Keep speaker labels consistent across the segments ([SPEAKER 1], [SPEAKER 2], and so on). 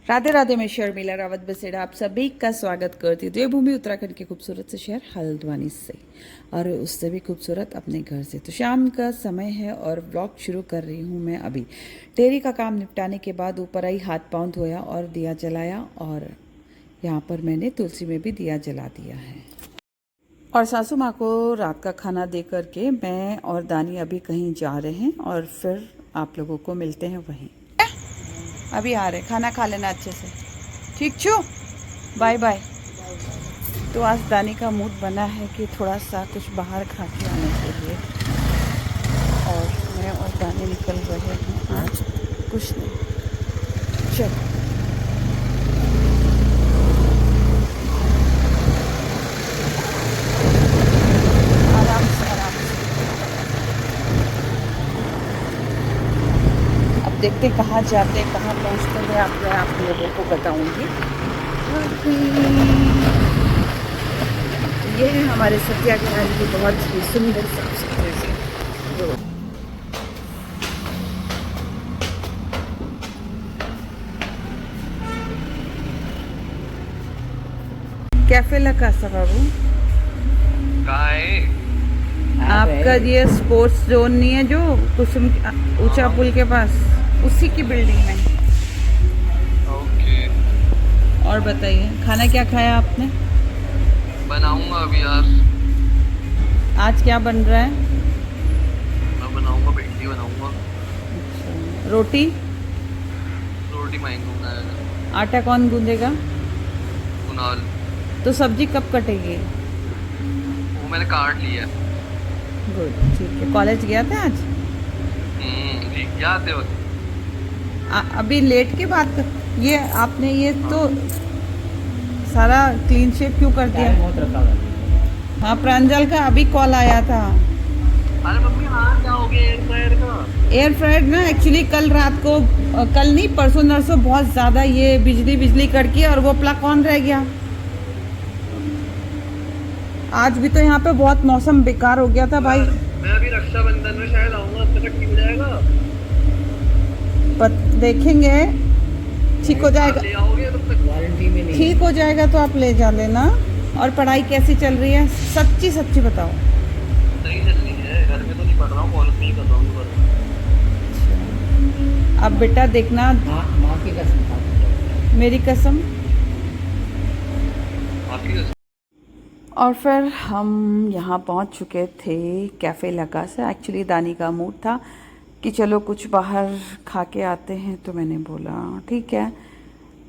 [SPEAKER 1] राधे राधे, मैं शर्मिला रावत बसेड़ा आप सभी का स्वागत करती हूँ देवभूमि उत्तराखंड के खूबसूरत से शहर हल्द्वानी से और उससे भी खूबसूरत अपने घर से। तो शाम का समय है और व्लॉग शुरू कर रही हूँ मैं अभी। डेयरी का काम निपटाने के बाद ऊपर आई, हाथ पाँव धोया और दिया जलाया, और यहाँ पर मैंने तुलसी में भी दिया जला दिया है। और सासू माँ को रात का खाना दे करके मैं और दानी अभी कहीं जा रहे हैं और फिर आप लोगों को मिलते हैं वहीं। अभी आ रहे, खाना खा लेना अच्छे से, ठीक छो, बाय बाय। तो आज दानी का मूड बना है कि थोड़ा सा कुछ बाहर खा के आने के लिए, और मैं और दानी निकल रहे हैं आज कुछ नहीं। चलो आराम से आराम से। अब देखते कहाँ जाते हैं, कहाँ पहुँचते हैं, मैं आप लोगों को बताऊँगी। ये है हमारे सत्याग्रह की बहुत ही सुंदर साफ सुथरे से रोड। कैफे लगा सा बाबू,
[SPEAKER 2] कहाँ है?
[SPEAKER 1] आपका ये स्पोर्ट्स जोन नहीं है जो कुसुम ऊंचा पुल के पास, उसी की बिल्डिंग में।
[SPEAKER 2] ओके,
[SPEAKER 1] और बताइए खाना क्या खाया आपने?
[SPEAKER 2] बनाऊंगा अभी यार।
[SPEAKER 1] आज क्या बन रहा है?
[SPEAKER 2] मैं बनाऊंगा, भिंडी बनाऊंगा।
[SPEAKER 1] रोटी?
[SPEAKER 2] रोटी मांगूंगा।
[SPEAKER 1] आटा कौन गूंदेगा?
[SPEAKER 2] कुनाल,
[SPEAKER 1] तो सब्जी कब कटेगी?
[SPEAKER 2] वो मैंने काट लिया है।
[SPEAKER 1] गुड, ठीक है। कॉलेज गया था आज?
[SPEAKER 2] ठीक, क्या आते वक्त
[SPEAKER 1] अभी लेट के बाद ये आपने ये तो सारा क्लीन शेप क्यों कर दिया? हाँ, प्रांजल का अभी कॉल आया था।
[SPEAKER 2] अरे मम्मी, हाँ क्या हो गया एयर फ्रायर का?
[SPEAKER 1] एयर फ्रायर ना एक्चुअली कल रात को, कल नहीं परसों नरसों बहुत ज़्यादा ये बिजली कड़की और वो प्लग ऑन रह गया। आज भी तो यहाँ पे बहुत मौसम बेकार हो गया था भाई।
[SPEAKER 2] मैं अभी रक्षाबंधन में शायद आऊंगा, अब तक ठीक हो जाएगा।
[SPEAKER 1] देखेंगे, ठीक हो जाएगा।
[SPEAKER 2] ले आओगे तब तक? वारंटी में नहीं।
[SPEAKER 1] ठीक हो जाएगा तो आप ले जा लेना। और पढ़ाई कैसी चल रही है? सच्ची सच्ची बताओ।
[SPEAKER 2] सही चल रही है, घर में तो नहीं पढ़ रहा हूँ, कॉलेज में ही कर रहा हूँ।
[SPEAKER 1] अब बेटा देखना,
[SPEAKER 3] माँ की कसम,
[SPEAKER 1] मेरी कसम।
[SPEAKER 2] आपकी कसम।
[SPEAKER 1] और फिर हम यहाँ पहुँच चुके थे कैफ़े लगा से। एक्चुअली दानी का मूड था कि चलो कुछ बाहर खा के आते हैं, तो मैंने बोला ठीक है।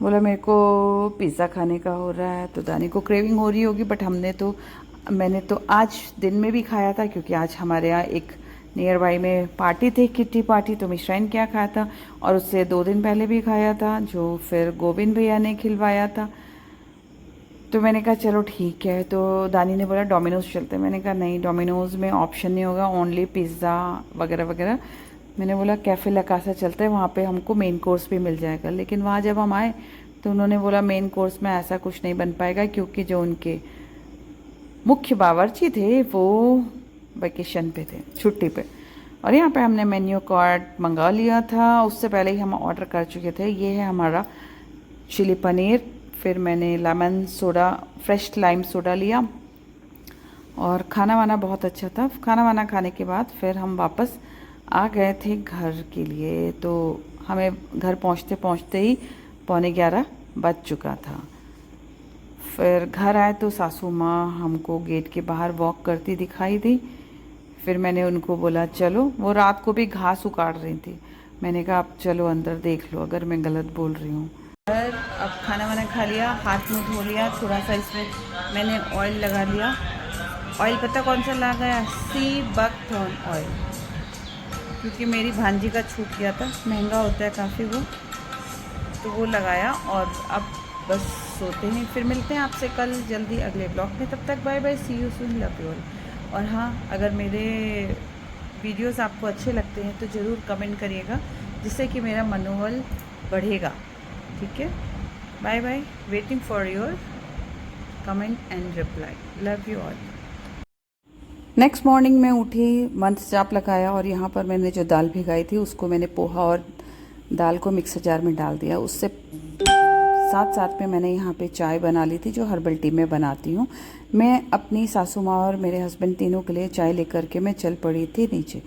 [SPEAKER 1] बोला मेरे को पिज़्ज़ा खाने का हो रहा है, तो दानी को क्रेविंग हो रही होगी, बट मैंने तो आज दिन में भी खाया था, क्योंकि आज हमारे यहाँ एक नियर बाई में पार्टी थी, किट्टी पार्टी, तो मिश्राइन क्या खाया था, और उससे 2 दिन पहले भी खाया था, जो फिर गोविंद भैया ने खिलवाया था। तो मैंने कहा चलो ठीक है। तो दानी ने बोला डोमिनोज़ चलते हैं। मैंने कहा नहीं, डोमिनोज़ में ऑप्शन नहीं होगा, ओनली पिज़्ज़ा वगैरह वगैरह। मैंने बोला कैफ़े लकासा चलते हैं, वहाँ पे हमको मेन कोर्स भी मिल जाएगा। लेकिन वहाँ जब हम आए तो उन्होंने बोला मेन कोर्स में ऐसा कुछ नहीं बन पाएगा, क्योंकि जो उनके मुख्य बावर्ची थे वो वेकेशन पे थे, छुट्टी पे। और यहाँ पे हमने मेन्यू कार्ड मंगा लिया था, उससे पहले ही हम ऑर्डर कर चुके थे। ये है हमारा चिली पनीर, फिर मैंने lemon soda, fresh lime soda लिया, और खाना वाना बहुत अच्छा था। खाना वाना खाने के बाद फिर हम वापस आ गए थे घर के लिए। तो हमें घर पहुंचते पहुंचते ही 11:15 बज चुका था। फिर घर आए तो सासू माँ हमको गेट के बाहर वॉक करती दिखाई दी। फिर मैंने उनको बोला चलो, वो रात को भी घास उखाड़ रही थी। मैंने कहा अब चलो अंदर देख लो अगर मैं गलत बोल रही हूँ। अब खाना वाना खा लिया, हाथ मुँह धो लिया, थोड़ा सा इसमें मैंने ऑयल लगा लिया। ऑयल पता कौन सा लगाया? सी बकथॉर्न ऑयल, क्योंकि मेरी भांजी का छूट गया था, महंगा होता है काफ़ी वो, तो वो लगाया। और अब बस सोते हैं, फिर मिलते हैं आपसे कल जल्दी अगले ब्लॉग में। तब तक bye bye, see you soon, love you all. और हाँ, अगर मेरे वीडियोस आपको अच्छे लगते हैं तो ज़रूर कमेंट करिएगा, जिससे कि मेरा मनोबल बढ़ेगा, ठीक है? Bye bye, waiting for your comment and reply, love you all. Next morning में उठी, मंत्र जाप लगाया, और यहाँ पर मैंने जो दाल भिगाई थी उसको मैंने पोहा और दाल को मिक्सर जार में डाल दिया। उससे साथ साथ में मैंने यहाँ पे चाय बना ली थी, जो हर्बल टी में बनाती हूँ। मैं अपनी सासू माँ और मेरे हस्बैंड तीनों के लिए चाय लेकर के मैं चल पड़ी थी नीचे,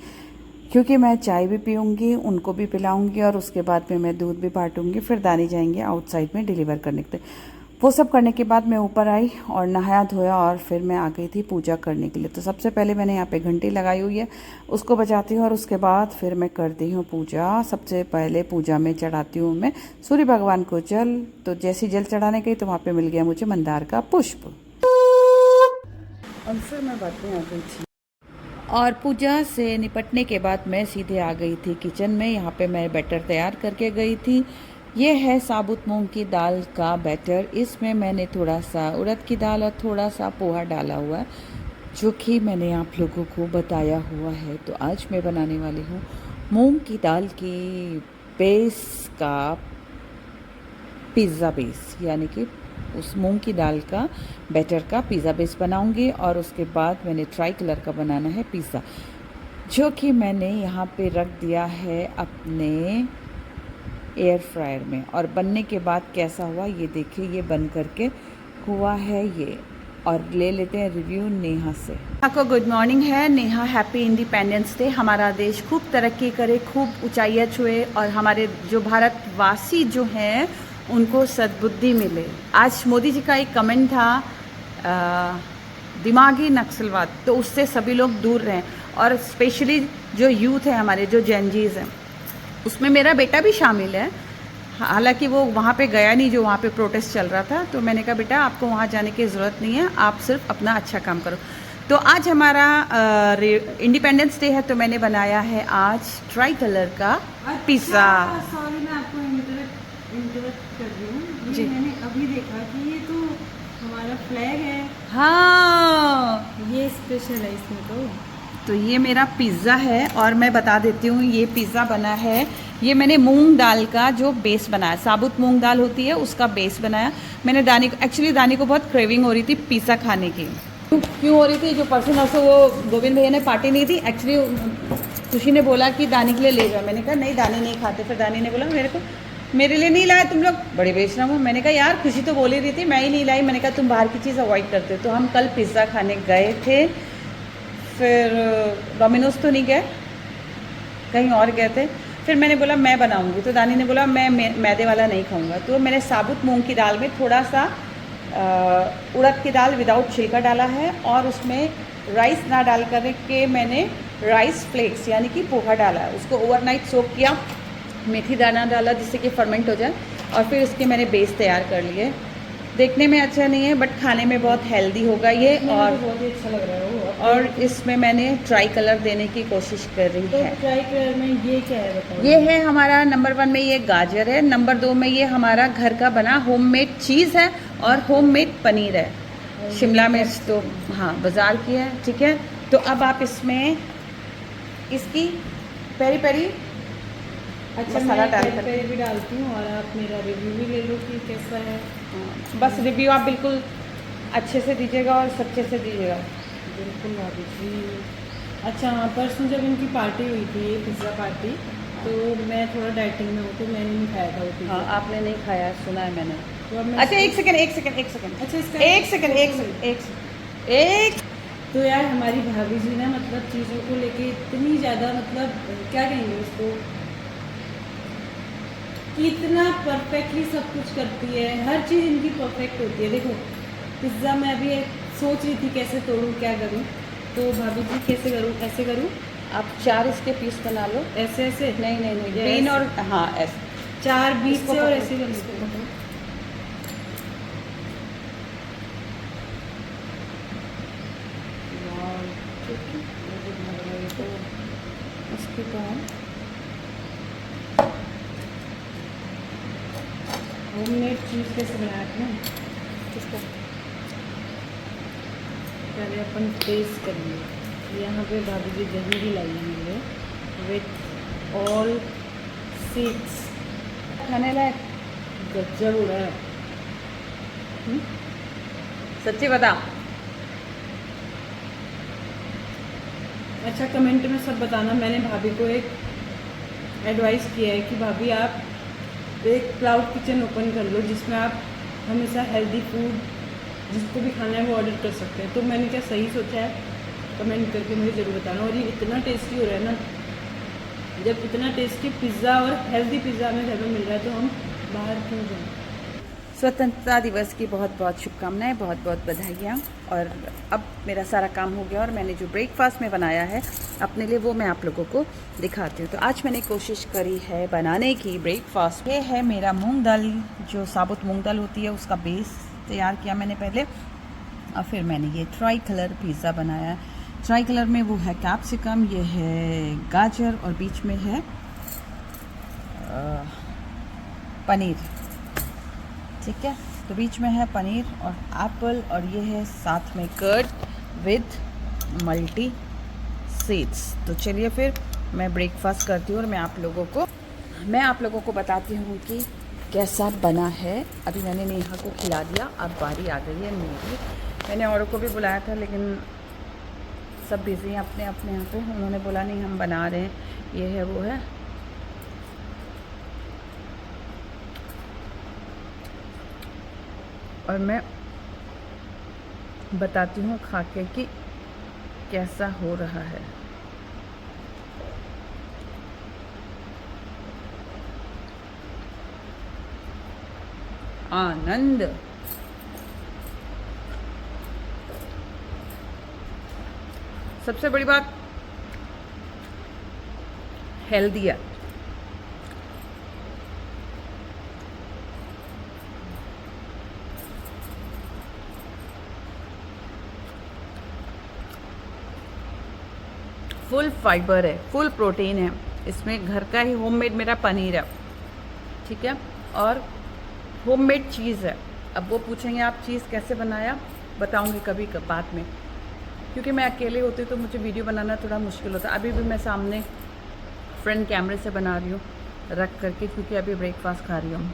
[SPEAKER 1] क्योंकि मैं चाय भी पीऊँगी, उनको भी पिलाऊँगी और उसके बाद में मैं दूध भी बांटूँगी। फिर दानी जाएंगे आउटसाइड में डिलीवर करने के लिए। वो सब करने के बाद मैं ऊपर आई और नहाया धोया और फिर मैं आ गई थी पूजा करने के लिए। तो सबसे पहले मैंने यहाँ पे घंटी लगाई हुई है, उसको बजाती हूँ और उसके बाद फिर मैं करती हूँ पूजा। सबसे पहले पूजा में चढ़ाती हूँ मैं सूर्य भगवान को जल। तो जैसी जल चढ़ाने गई तो वहाँ पे मिल गया मुझे मंदार का पुष्प और फिर मैं बाद में आ गई थी। और पूजा से निपटने के बाद मैं सीधे आ गई थी किचन में। यहाँ पे मैं बैटर तैयार करके गई थी। ये है साबुत मूंग की दाल का बैटर। इसमें मैंने थोड़ा सा उड़द की दाल और थोड़ा सा पोहा डाला हुआ है, जो कि मैंने आप लोगों को बताया हुआ है। तो आज मैं बनाने वाली हूँ मूंग की दाल की बेस का पिज़्ज़ा बेस, यानी कि उस मूंग की दाल का बैटर का पिज़्ज़ा बेस बनाऊंगी। और उसके बाद मैंने ट्राई कलर का बनाना है पिज़्ज़ा, जो कि मैंने यहाँ पे रख दिया है अपने एयर फ्रायर में। और बनने के बाद कैसा हुआ ये देखिए, ये बन करके हुआ है ये। और ले लेते हैं रिव्यू नेहा से। आपको गुड मॉर्निंग है। Neha, happy independence day. हमारा देश खूब तरक्की करे, खूब ऊंचाइयाँ छुए और हमारे जो भारतवासी जो हैं उनको सद्बुद्धि मिले। आज मोदी जी का एक कमेंट था, दिमागी नक्सलवाद, तो उससे सभी लोग दूर रहें। और स्पेशली जो यूथ है हमारे, जो जेनजीज हैं, उसमें मेरा बेटा भी शामिल है। हालांकि वो वहाँ पे गया नहीं जो वहाँ पे प्रोटेस्ट चल रहा था। तो मैंने कहा बेटा आपको वहाँ जाने की ज़रूरत नहीं है, आप सिर्फ अपना अच्छा काम करो। तो आज हमारा इंडिपेंडेंस डे है, तो मैंने बनाया है आज ट्राई कलर का पिज़्ज़ा।
[SPEAKER 4] सॉरी मैं आपको इंटरप्ट कर रही हूँ।
[SPEAKER 1] जी।
[SPEAKER 4] ये मैंने अभी देखा कि ये तो हमारा फ्लैग है,
[SPEAKER 1] हाँ,
[SPEAKER 4] ये स्पेशल है इसमें
[SPEAKER 1] तो ये मेरा पिज़्ज़ा है। और मैं बता देती हूँ ये पिज़्ज़ा बना है, ये मैंने मूंग दाल का जो बेस बनाया, साबुत मूंग दाल होती है उसका बेस बनाया मैंने। दानी को एक्चुअली दानी को बहुत क्रेविंग हो रही थी पिज़्ज़ा खाने की। क्यों हो रही थी? जो परसों नरसों वो गोविंद भैया ने पार्टी नहीं थी, एक्चुअली खुशी ने बोला कि दानी के लिए ले जाओ। मैंने कहा नहीं, दानी नहीं खाते। फिर दानी ने बोला मेरे लिए नहीं लाया तुम लोग, बड़े बेशरम हो। मैंने कहा यार खुशी तो बोल ही रही थी, मैं ही नहीं लाई। मैंने कहा तुम बाहर की चीज़ अवॉइड करते हो। तो हम कल पिज़्ज़ा खाने गए थे, फिर डोमिनोज तो नहीं गए, कहीं और गए थे। फिर मैंने बोला मैं बनाऊंगी, तो दानी ने बोला मैं मैदे वाला नहीं खाऊंगा। तो मैंने साबुत मूंग की दाल में थोड़ा सा उड़द की दाल विदाउट छिलका डाला है, और उसमें राइस ना डाल करके मैंने राइस फ्लेक्स यानी कि पोहा डाला है। उसको ओवरनाइट सोक किया, मेथी दाना डाला जिससे कि फर्मेंट हो जाए, और फिर इसके मैंने बेस तैयार कर लिए। देखने में अच्छा नहीं है बट खाने में बहुत हेल्दी होगा ये। और
[SPEAKER 4] बहुत ही अच्छा लग रहा है वो।
[SPEAKER 1] और इसमें मैंने ट्राई कलर देने की कोशिश कर रही
[SPEAKER 4] तो
[SPEAKER 1] है।
[SPEAKER 4] ट्राई कलर में ये क्या है बताओ?
[SPEAKER 1] ये है हमारा नंबर 1 में ये गाजर है, नंबर 2 में ये हमारा घर का बना होममेड चीज़ है, और होममेड पनीर है। शिमला मिर्च तो हाँ बाज़ार की है, ठीक है। तो अब आप इसमें इसकी पेरी पेरी
[SPEAKER 4] अच्छा
[SPEAKER 1] मसाला
[SPEAKER 4] मैं
[SPEAKER 1] डाल
[SPEAKER 4] पेरी
[SPEAKER 1] कर,
[SPEAKER 4] पेरी भी डालती हूँ और आप मेरा रिव्यू भी ले लो कि कैसा है।
[SPEAKER 1] बस रिव्यू आप बिल्कुल अच्छे से दीजिएगा और सच्चे से दीजिएगा।
[SPEAKER 4] बिल्कुल भाभी जी। अच्छा हाँ, परसों जब इनकी पार्टी हुई थी, पिज़्ज़ा पार्टी, तो मैं थोड़ा डाइटिंग में हूँ तो मैंने नहीं खाया था वो पिज़्ज़ा।
[SPEAKER 1] हाँ आपने नहीं खाया है, सुना है मैंने।
[SPEAKER 4] तो अब मैं
[SPEAKER 1] अच्छा एक सेकंड
[SPEAKER 4] अच्छा इसका
[SPEAKER 1] एक सेकंड।
[SPEAKER 4] तो यार हमारी भाभी जी ना मतलब चीज़ों को लेके इतनी ज़्यादा मतलब क्या कहेंगे उसको, कि इतना परफेक्टली सब कुछ करती है, हर चीज़ इनकी परफेक्ट होती है। देखो पिज़्ज़ा मैं अभी सोच रही थी कैसे तोड़ूँ क्या करूँ, तो भाभी जी कैसे करूँ, ऐसे करूँ,
[SPEAKER 1] आप 4 इसके पीस बना लो।
[SPEAKER 4] ऐसे ऐसे
[SPEAKER 1] नहीं
[SPEAKER 4] ये
[SPEAKER 1] ग्रीन
[SPEAKER 4] ऐसे।
[SPEAKER 1] और हाँ ऐसे
[SPEAKER 4] 4 बीच
[SPEAKER 1] इसको
[SPEAKER 4] से और
[SPEAKER 1] पकड़ो,
[SPEAKER 4] ऐसे कर
[SPEAKER 1] इसको
[SPEAKER 4] लो।
[SPEAKER 1] पकड़ो। तो उसके बाद
[SPEAKER 4] होममेड चीज़ कैसे बनाया था ना,
[SPEAKER 1] इसको
[SPEAKER 4] पहले अपन टेस्ट करेंगे। यहाँ पे भाभी जी दही भी लाई है मेरे विथ ऑल सीड्स।
[SPEAKER 1] खाने लायक
[SPEAKER 4] गजब हो रहा है।
[SPEAKER 1] सच्ची बता।
[SPEAKER 4] अच्छा कमेंट में सब बताना। मैंने भाभी को एक एडवाइस किया है कि भाभी आप एक क्लाउड किचन ओपन कर लो जिसमें आप हमेशा हेल्दी फूड जिसको भी खाना है वो ऑर्डर कर सकते हैं। तो मैंने क्या सही सोचा है, कमेंट करके मुझे ज़रूर बताना। और ये इतना टेस्टी हो रहा है ना, जब इतना टेस्टी पिज़्ज़ा और हेल्दी पिज़्ज़ा हमें घर में मिल रहा है तो हम बाहर क्यों जाएं।
[SPEAKER 1] स्वतंत्रता दिवस की बहुत बहुत शुभकामनाएं, बहुत बहुत बधाइयाँ। और अब मेरा सारा काम हो गया और मैंने जो ब्रेकफास्ट में बनाया है अपने लिए वो मैं आप लोगों को दिखाती हूँ। तो आज मैंने कोशिश करी है बनाने की ब्रेकफास्ट। ये है मेरा मूंग दाल, जो साबुत मूंग दाल होती है उसका बेस तैयार किया मैंने पहले, और फिर मैंने ये ट्राई कलर पिज़्ज़ा बनाया। ट्राई कलर में वो है कैप्सिकम, ये है गाजर और बीच में है पनीर। ठीक है, तो बीच में है पनीर और एप्पल, और ये है साथ में कर्ड विद मल्टी सीड्स। तो चलिए फिर मैं ब्रेकफास्ट करती हूँ और मैं आप लोगों को बताती हूँ कि कैसा बना है। अभी मैंने नेहा को खिला दिया, अब बारी आ गई है मेरी। मैंने औरों को भी बुलाया था लेकिन सब बिज़ी हैं अपने अपने यहाँ पे। उन्होंने बोला नहीं हम बना रहे हैं, ये है वो है। और मैं बताती हूँ खा के कि कैसा हो रहा है। आनंद। सबसे बड़ी बात हेल्दी है। फुल फाइबर है, फुल प्रोटीन है इसमें। घर का ही होममेड मेरा पनीर है, ठीक है, और होममेड चीज़ है। अब वो पूछेंगे आप चीज़ कैसे बनाया, बताऊंगी कभी बाद में, क्योंकि मैं अकेले होती तो मुझे वीडियो बनाना थोड़ा मुश्किल होता। अभी भी मैं सामने फ्रंट कैमरे से बना रही हूँ रख करके, क्योंकि अभी ब्रेकफास्ट खा रही हूँ।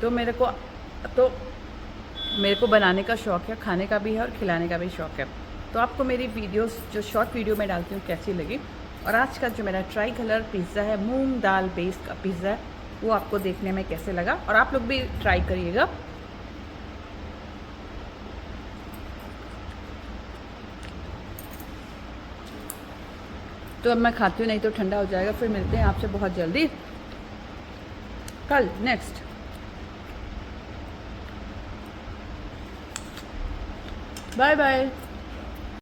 [SPEAKER 1] तो मेरे को बनाने का शौक़ है, खाने का भी है और खिलाने का भी शौक़ है। तो आपको मेरी वीडियोस जो शॉर्ट वीडियो में डालती हूँ कैसी लगी, और आज का जो मेरा ट्राई कलर पिज़्ज़ा है, मूंग दाल बेस का पिज़्ज़ा है, वो आपको देखने में कैसे लगा, और आप लोग भी ट्राई करिएगा। तो अब मैं खाती हूँ, नहीं तो ठंडा हो जाएगा। फिर मिलते हैं आपसे बहुत जल्दी कल नेक्स्ट। Bye bye.